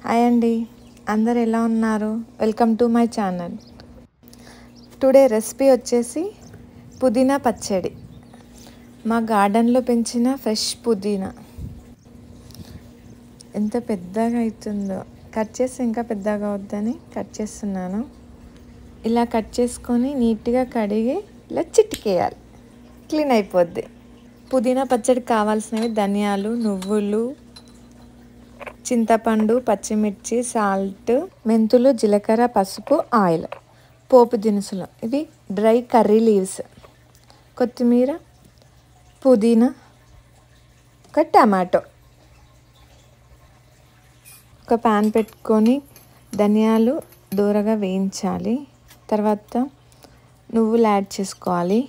Hi అండి, అందరు ఎలా ఉన్నారు? Welcome to my channel. Today recipe వచ్చేసి పుదీనా పచ్చడి. మా గార్డెన్లో పెంచిన ఫ్రెష్ పుదీనా ఎంత పెద్దగా అవుతుందో, కట్ చేసి ఇంకా పెద్దగా అవుద్దని కట్ చేస్తున్నాను. ఇలా కట్ చేసుకొని నీట్గా కడిగి ఇలా చిటికేయాలి, క్లీన్ అయిపోద్ది. పుదీనా పచ్చడికి కావాల్సినవి ధనియాలు, నువ్వులు, చింతపండు, పచ్చిమిర్చి, సాల్ట్, మెంతులు, జీలకర్ర, పసుపు, ఆయిల్. పోపు దినుసులు ఇవి డ్రై కర్రీ లీవ్స్, కొత్తిమీర, పుదీనా, ఒక టమాటో. ఒక ప్యాన్ పెట్టుకొని ధనియాలు దూరగా వేయించాలి. తర్వాత నువ్వులు యాడ్ చేసుకోవాలి.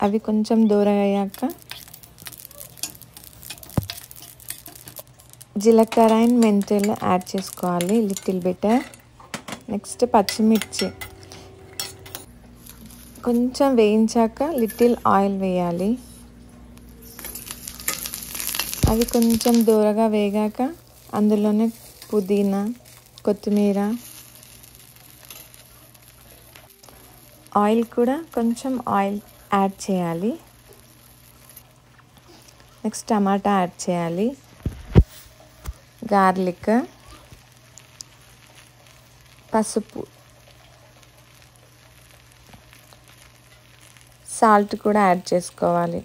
అవి కొంచెం దూరగా అయ్యాక జీలకర్ర అండ్ మెంతులు యాడ్ చేసుకోవాలి, లిటిల్ బిట్. నెక్స్ట్ పచ్చిమిర్చి కొంచెం వేయించాక లిటిల్ ఆయిల్ వేయాలి. అవి కొంచెం దూరగా వేగాక అందులోనే పుదీనా, కొత్తిమీర, ఆయిల్ కూడా కొంచెం ఆయిల్ యాడ్ చేయాలి. నెక్స్ట్ టమాటా యాడ్ చేయాలి, గార్లిక్, పసుపు, సాల్ట్ కూడా యాడ్ చేసుకోవాలి,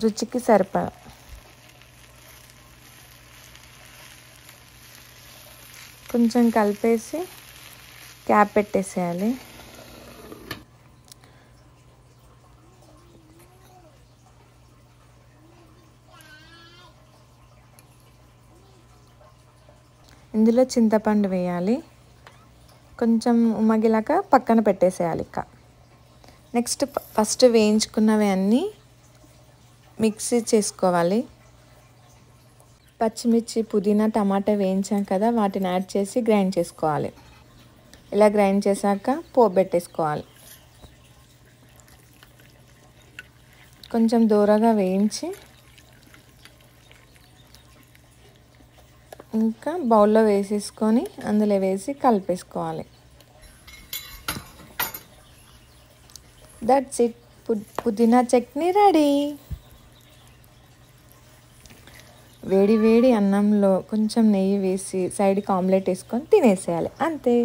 రుచికి సరిపడా. కొంచెం కలిపేసి క్యాప్ పెట్టేసేయాలి. ఇందులో చింతపండు వేయాలి. కొంచెం ఉమ్మగిలాక పక్కన పెట్టేసేయాలి. నెక్స్ట్ ఫస్ట్ వేయించుకున్నవి అన్నీ మిక్సీ చేసుకోవాలి. పచ్చిమిర్చి, పుదీనా, టమాటా వేయించాం కదా, వాటిని యాడ్ చేసి గ్రైండ్ చేసుకోవాలి. ఇలా గ్రైండ్ చేశాక పోపు పెట్టేసుకోవాలి. కొంచెం దూరగా వేయించి ఇంకా బౌల్లో వేసేసుకొని అందులో వేసి కలిపేసుకోవాలి. దట్స్ ఇట్, పుదీనా చట్నీ రెడీ. వేడి వేడి అన్నంలో కొంచెం నెయ్యి వేసి సైడ్కి ఆమ్లెట్ వేసుకొని తినేసేయాలి, అంతే.